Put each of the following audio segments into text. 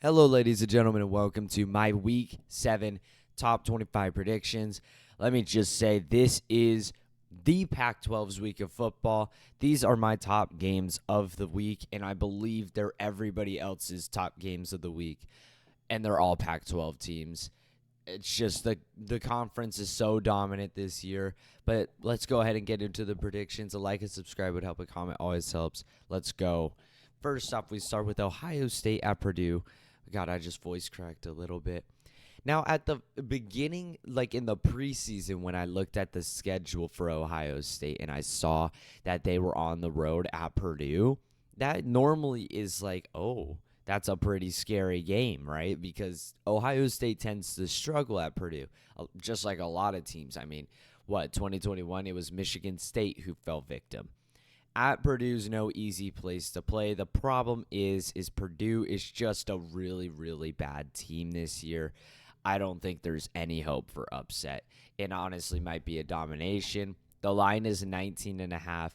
Hello, ladies and gentlemen, and welcome to my Week 7 Top 25 predictions. Let me just say, this is the Pac-12's week of football. These are my top games of the week, and I believe they're everybody else's top games of the week, and they're all Pac-12 teams. It's just the conference is so dominant this year. But let's go ahead and get into the predictions. A like and subscribe would help. A comment always helps. Let's go. First off, we start with Ohio State at Purdue. God, I just voice cracked a little bit. Now, at the beginning, like in the preseason, when I looked at the schedule for Ohio State and I saw that they were on the road at Purdue, that normally is like, oh, that's a pretty scary game, right? Because Ohio State tends to struggle at Purdue, just like a lot of teams. I mean, 2021, it was Michigan State who fell victim. At Purdue's no easy place to play. The problem is Purdue is just a really, really bad team this year. I don't think there's any hope for upset. It honestly might be a domination. The line is 19.5.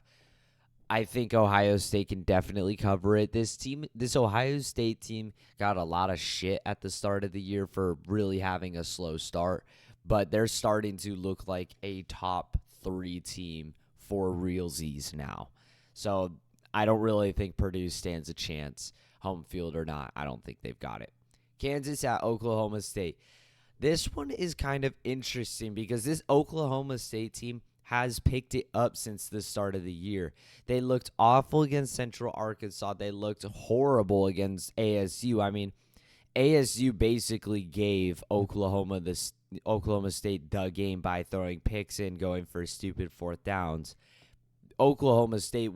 I think Ohio State can definitely cover it. This Ohio State team got a lot of shit at the start of the year for really having a slow start, but they're starting to look like a top 3 team for realsies now. So I don't really think Purdue stands a chance, home field or not. I don't think they've got it. Kansas at Oklahoma State. This one is kind of interesting because this Oklahoma State team has picked it up since the start of the year. They looked awful against Central Arkansas. They looked horrible against ASU. I mean, ASU basically gave Oklahoma State the game by throwing picks and going for stupid fourth downs. Oklahoma State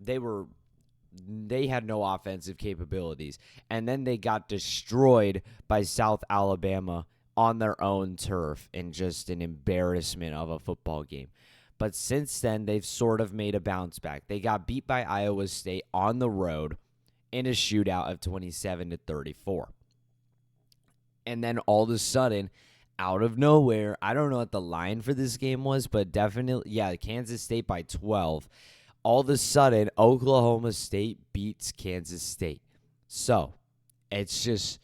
they had no offensive capabilities, and then they got destroyed by South Alabama on their own turf in just an embarrassment of a football game. But since then, they've sort of made a bounce back. They got beat by Iowa State on the road in a shootout of 27-34. And then all of a sudden, out of nowhere, I don't know what the line for this game was, but definitely, Kansas State by 12. All of a sudden, Oklahoma State beats Kansas State. So, it's just,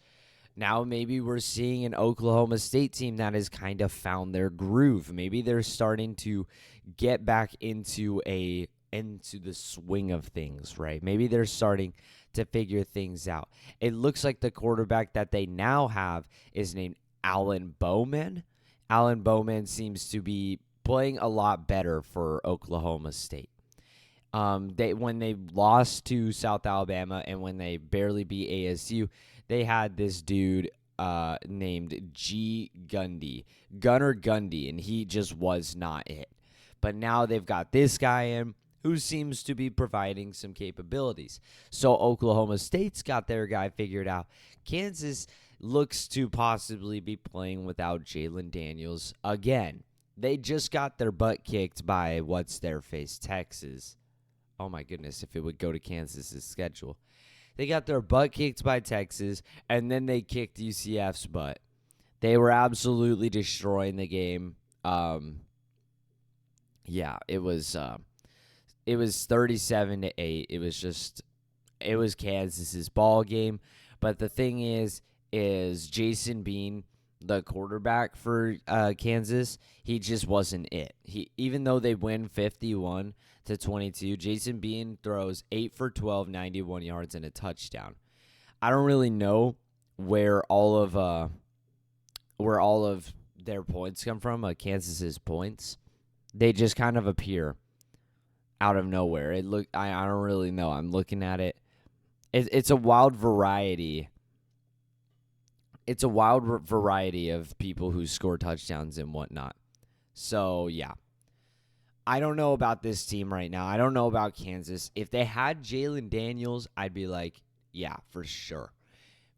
now maybe we're seeing an Oklahoma State team that has kind of found their groove. Maybe they're starting to get back into the swing of things, right? Maybe they're starting to figure things out. It looks like the quarterback that they now have is named Alan Bowman. Alan Bowman seems to be playing a lot better for Oklahoma State. When they lost to South Alabama and when they barely beat ASU, they had this dude named Gunnar Gundy, and he just was not it. But now they've got this guy in who seems to be providing some capabilities. So Oklahoma State's got their guy figured out. Kansas looks to possibly be playing without Jalen Daniels again. They just got their butt kicked by Texas. Oh my goodness, if it would go to Kansas's schedule. They got their butt kicked by Texas, and then they kicked UCF's butt. They were absolutely destroying the game. It was 37-8. It was Kansas's ball game. But the thing is Jason Bean, the quarterback for Kansas, he just wasn't it. Even though they win 51-22, Jason Bean throws 8 for 12, 91 yards and a touchdown. I don't really know where all of their points come from, Kansas's points. They just kind of appear out of nowhere. I don't really know. I'm looking at it. It's a wild variety. It's a wild variety of people who score touchdowns and whatnot. So, yeah. I don't know about this team right now. I don't know about Kansas. If they had Jalen Daniels, I'd be like, yeah, for sure.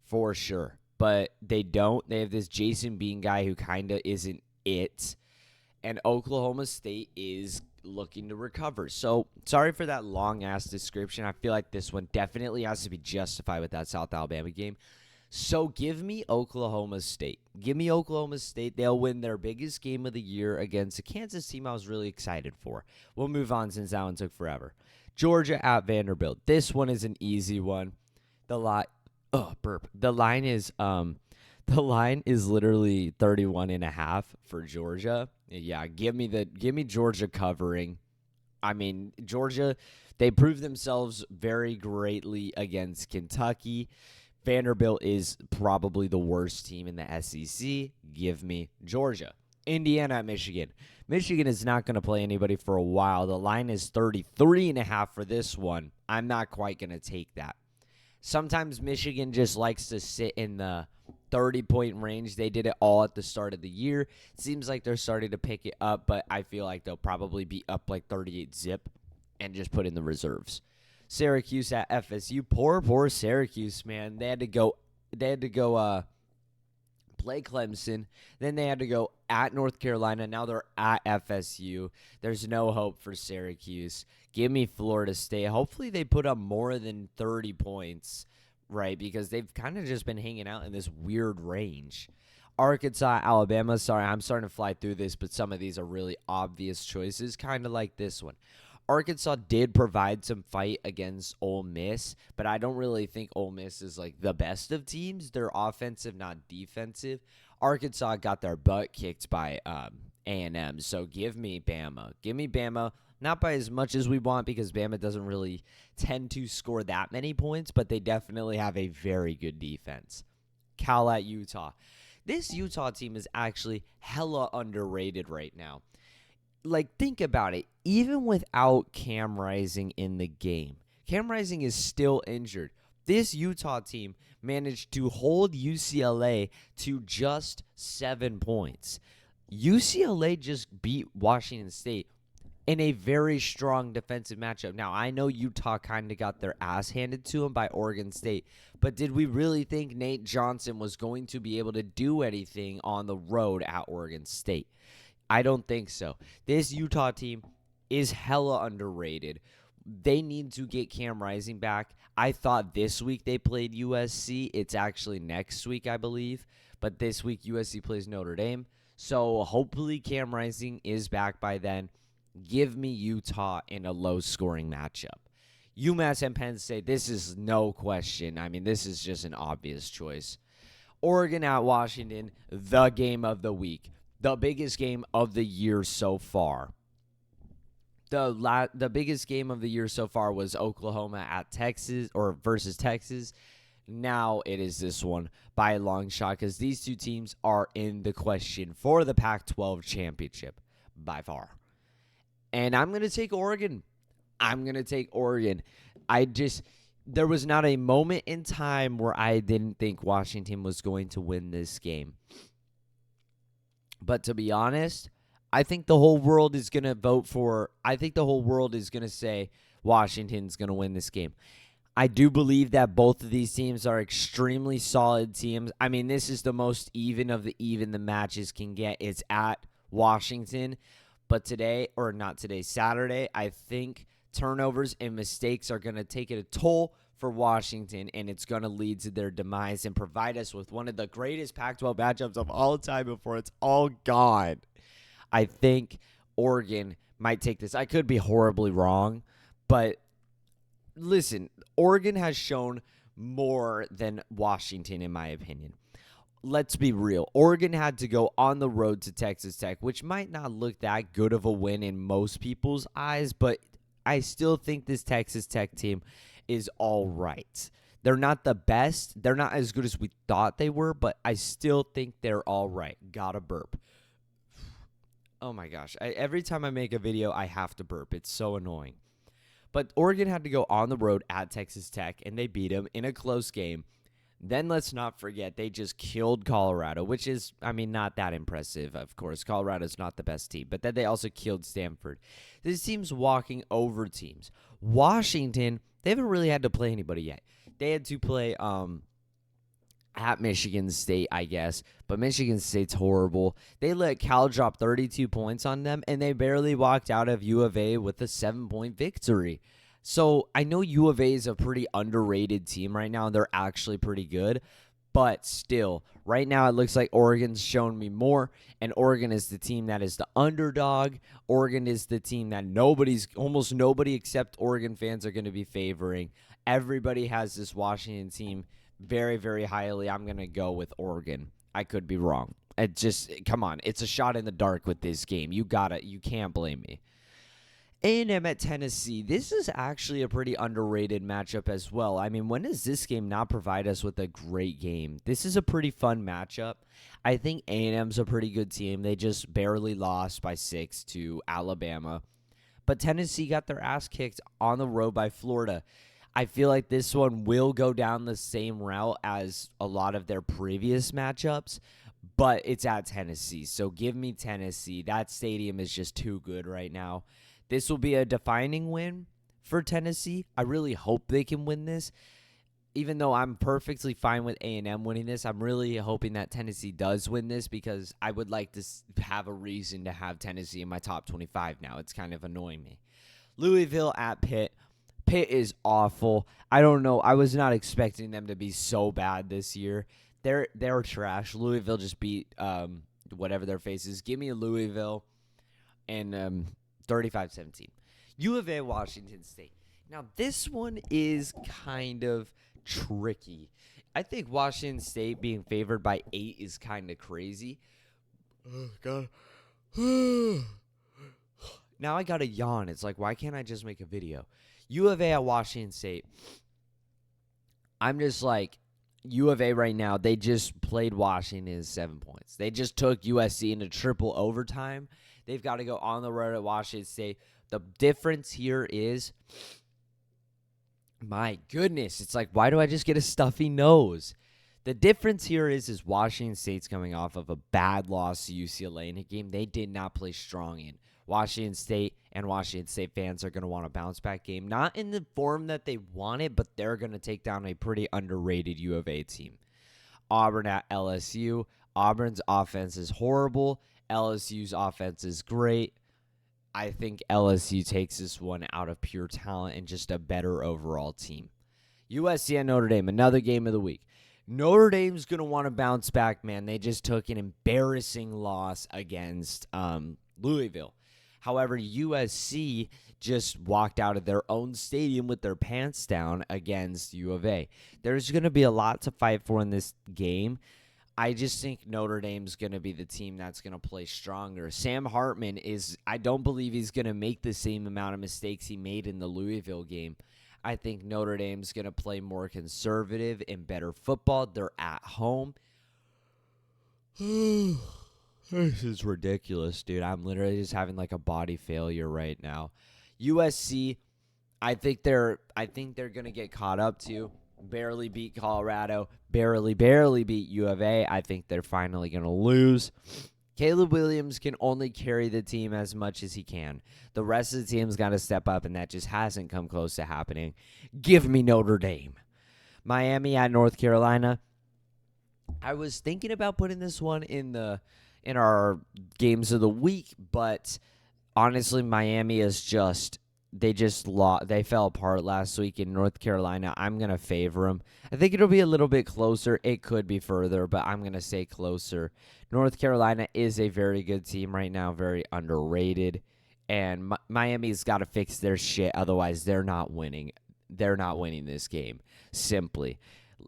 For sure. But they don't. They have this Jason Bean guy who kind of isn't it. And Oklahoma State is looking to recover. So, sorry for that long-ass description. I feel like this one definitely has to be justified with that South Alabama game. So, give me Oklahoma State. Give me Oklahoma State. They'll win their biggest game of the year against a Kansas team I was really excited for. We'll move on since that one took forever. Georgia at Vanderbilt. This one is an easy one. The Oh, burp. The line is literally 31.5 for Georgia. Yeah, give me Georgia covering. I mean, Georgia, they proved themselves very greatly against Kentucky. Vanderbilt is probably the worst team in the SEC. Give me Georgia. Indiana at Michigan. Michigan is not going to play anybody for a while. The line is 33.5 for this one. I'm not quite going to take that. Sometimes Michigan just likes to sit in the 30-point range. They did it all at the start of the year. It seems like they're starting to pick it up, but I feel like they'll probably be up like 38 zip and just put in the reserves. Syracuse at FSU. Poor Syracuse, man. They had to go play Clemson. Then they had to go at North Carolina. Now they're at FSU. There's no hope for Syracuse. Give me Florida State. Hopefully they put up more than 30 points, right? Because they've kind of just been hanging out in this weird range. Arkansas, Alabama. Sorry, I'm starting to fly through this, but some of these are really obvious choices, kind of like this one. Arkansas did provide some fight against Ole Miss, but I don't really think Ole Miss is like the best of teams. They're offensive, not defensive. Arkansas got their butt kicked by A&M, so give me Bama. Give me Bama, not by as much as we want because Bama doesn't really tend to score that many points, but they definitely have a very good defense. Cal at Utah. This Utah team is actually hella underrated right now. Like, think about it. Even without Cam Rising in the game, Cam Rising is still injured. This Utah team managed to hold UCLA to just 7 points. UCLA just beat Washington State in a very strong defensive matchup. Now, I know Utah kind of got their ass handed to them by Oregon State, but did we really think Nate Johnson was going to be able to do anything on the road at Oregon State? I don't think so. This Utah team is hella underrated. They need to get Cam Rising back. I thought this week they played USC. It's actually next week, I believe. But this week USC plays Notre Dame. So hopefully Cam Rising is back by then. Give me Utah in a low-scoring matchup. UMass and Penn State, this is no question. I mean, this is just an obvious choice. Oregon at Washington, the game of the week. The biggest game of the year so far. The biggest game of the year so far was Oklahoma at Texas or versus Texas. Now it is this one by a long shot because these two teams are in the question for the Pac-12 championship by far. And I'm going to take Oregon. There was not a moment in time where I didn't think Washington was going to win this game. But to be honest, I think the whole world is going to say Washington's going to win this game. I do believe that both of these teams are extremely solid teams. I mean, this is the most even of the even the matches can get. It's at Washington. But Saturday, I think turnovers and mistakes are going to take it a toll for Washington, and it's going to lead to their demise and provide us with one of the greatest Pac-12 matchups of all time before it's all gone. I think Oregon might take this. I could be horribly wrong, but listen, Oregon has shown more than Washington, in my opinion. Let's be real. Oregon had to go on the road to Texas Tech, which might not look that good of a win in most people's eyes, but I still think this Texas Tech team is all right. They're not the best. They're not as good as we thought they were, but I still think they're all right. Gotta burp. Oh my gosh. Every time I make a video, I have to burp. It's so annoying. But Oregon had to go on the road at Texas Tech, and they beat them in a close game. Then let's not forget, they just killed Colorado, which is, not that impressive, of course. Colorado's not the best team. But then they also killed Stanford. This team's walking over teams. Washington, they haven't really had to play anybody yet. They had to play at Michigan State, I guess. But Michigan State's horrible. They let Cal drop 32 points on them, and they barely walked out of U of A with a 7-point victory. So I know U of A is a pretty underrated team right now. They're actually pretty good. But still, right now it looks like Oregon's shown me more. And Oregon is the team that is the underdog. Oregon is the team that almost nobody except Oregon fans are going to be favoring. Everybody has this Washington team very, very highly, I'm going to go with Oregon. I could be wrong. Come on. It's a shot in the dark with this game. You can't blame me. A&M at Tennessee. This is actually a pretty underrated matchup as well. I mean, when does this game not provide us with a great game? This is a pretty fun matchup. I think A&M's a pretty good team. They just barely lost by 6 to Alabama. But Tennessee got their ass kicked on the road by Florida. I feel like this one will go down the same route as a lot of their previous matchups, but it's at Tennessee. So give me Tennessee. That stadium is just too good right now. This will be a defining win for Tennessee. I really hope they can win this. Even though I'm perfectly fine with A&M winning this, I'm really hoping that Tennessee does win this because I would like to have a reason to have Tennessee in my top 25 now. It's kind of annoying me. Louisville at Pitt. Pitt is awful. I don't know. I was not expecting them to be so bad this year. They're trash. Louisville just beat whatever their face is. Give me Louisville and 35-17. U of A, Washington State. Now, this one is kind of tricky. I think Washington State being favored by 8 is kind of crazy. Oh, God. Now I got to yawn. It's like, why can't I just make a video? U of A at Washington State. I'm just like, U of A right now, they just played Washington 7 points. They just took USC into triple overtime. They've got to go on the road at Washington State. The difference here is, my goodness, it's like, why do I just get a stuffy nose? The difference here is Washington State's coming off of a bad loss to UCLA in a game they did not play strong in. Washington State and Washington State fans are going to want a bounce-back game. Not in the form that they wanted, but they're going to take down a pretty underrated U of A team. Auburn at LSU. Auburn's offense is horrible. LSU's offense is great. I think LSU takes this one out of pure talent and just a better overall team. USC at Notre Dame, another game of the week. Notre Dame's going to want to bounce back, man. They just took an embarrassing loss against Louisville. However, USC just walked out of their own stadium with their pants down against U of A. There's going to be a lot to fight for in this game. I just think Notre Dame's going to be the team that's going to play stronger. Sam Hartman I don't believe he's going to make the same amount of mistakes he made in the Louisville game. I think Notre Dame's going to play more conservative and better football. They're at home. This is ridiculous, dude. I'm literally just having like a body failure right now. USC, I think they're going to get caught up to. Barely beat Colorado. Barely beat U of A. I think they're finally going to lose. Caleb Williams can only carry the team as much as he can. The rest of the team's got to step up, and that just hasn't come close to happening. Give me Notre Dame. Miami at North Carolina. I was thinking about putting this one in our games of the week, but honestly, Miami is just they fell apart last week in North Carolina. I'm going to favor them. I think it'll be a little bit closer. It could be further, but I'm going to say closer. North Carolina is a very good team right now, very underrated, and Miami's got to fix their shit, otherwise they're not winning. They're not winning this game, simply.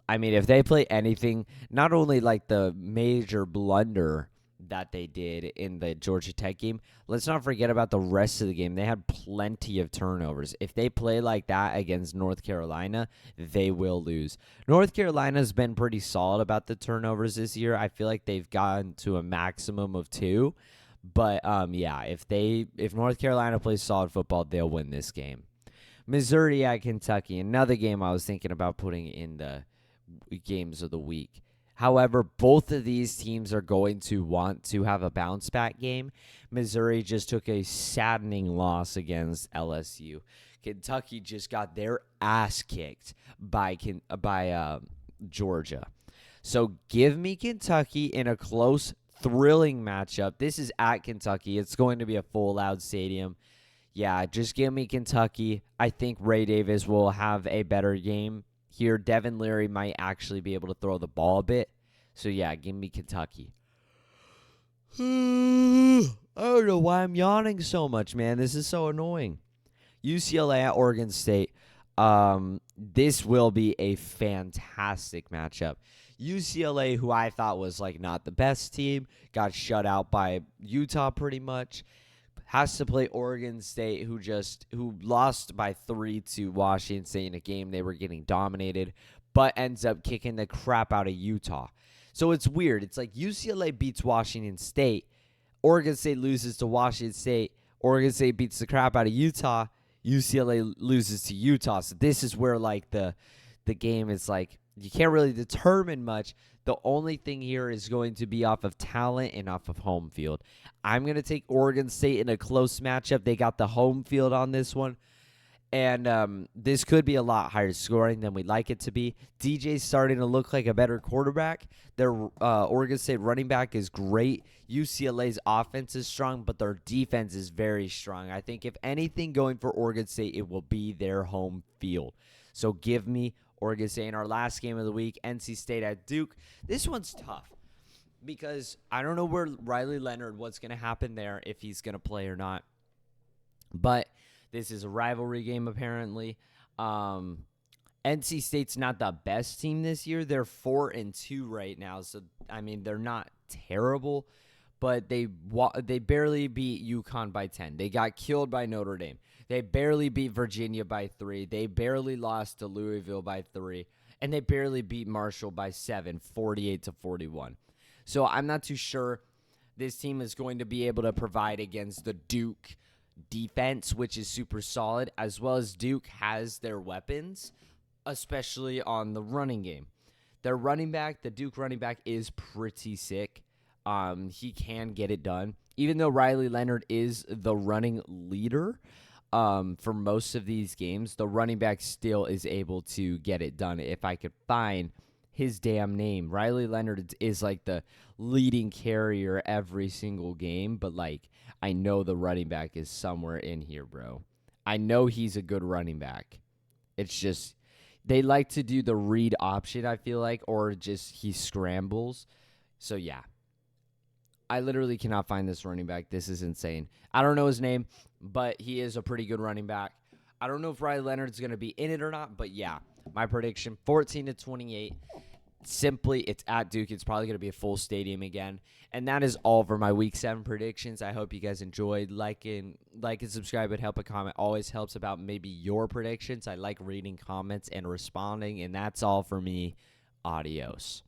I mean, if they play anything, not only like the major blunder that they did in the Georgia Tech game, let's not forget about the rest of the game. They had plenty of turnovers. If they play like that against North Carolina, they will lose. North Carolina's been pretty solid about the turnovers this year. I feel like they've gotten to a maximum of 2. But yeah, if North Carolina plays solid football, they'll win this game. Missouri at Kentucky, another game I was thinking about putting in the games of the week. However, both of these teams are going to want to have a bounce-back game. Missouri just took a saddening loss against LSU. Kentucky just got their ass kicked by Georgia. So give me Kentucky in a close, thrilling matchup. This is at Kentucky. It's going to be a full, loud stadium. Yeah, just give me Kentucky. I think Ray Davis will have a better game here. Devin Leary might actually be able to throw the ball a bit. So, yeah, give me Kentucky. I don't know why I'm yawning so much, man. This is so annoying. UCLA at Oregon State. This will be a fantastic matchup. UCLA, who I thought was like not the best team, got shut out by Utah pretty much. Has to play Oregon State, who lost by 3 to Washington State in a game they were getting dominated, but ends up kicking the crap out of Utah. So it's weird. It's like UCLA beats Washington State, Oregon State loses to Washington State, Oregon State beats the crap out of Utah, UCLA loses to Utah. So this is where like the game is like you can't really determine much. The only thing here is going to be off of talent and off of home field. I'm going to take Oregon State in a close matchup. They got the home field on this one. And this could be a lot higher scoring than we'd like it to be. DJ's starting to look like a better quarterback. Their Oregon State running back is great. UCLA's offense is strong, but their defense is very strong. I think if anything going for Oregon State, it will be their home field. So give me Oregon State in our last game of the week, NC State at Duke. This one's tough because I don't know where Riley Leonard, what's going to happen there, if he's going to play or not. But this is a rivalry game, apparently. NC State's not the best team this year. They're 4-2 right now. So, I mean, they're not terrible, but they barely beat UConn by 10. They got killed by Notre Dame. They barely beat Virginia by 3. They barely lost to Louisville by 3. And they barely beat Marshall by 7, 48-41. So I'm not too sure this team is going to be able to provide against the Duke defense, which is super solid, as well as Duke has their weapons, especially on the running game. Their running back, the Duke running back, is pretty sick. He can get it done. Even though Riley Leonard is the running leader for most of these games, the running back still is able to get it done. If I could find his damn name. Riley Leonard is like the leading carrier every single game, but like I know the running back is somewhere in here, bro. I know he's a good running back. It's just they like to do the read option, I feel like, or just he scrambles. So yeah. I literally cannot find this running back. This is insane. I don't know his name, but he is a pretty good running back. I don't know if Riley Leonard's going to be in it or not, but yeah, my prediction, 14-28. Simply, it's at Duke. It's probably going to be a full stadium again. And that is all for my Week 7 predictions. I hope you guys enjoyed. Like and subscribe and help. A comment always helps about maybe your predictions. I like reading comments and responding, and that's all for me. Adios.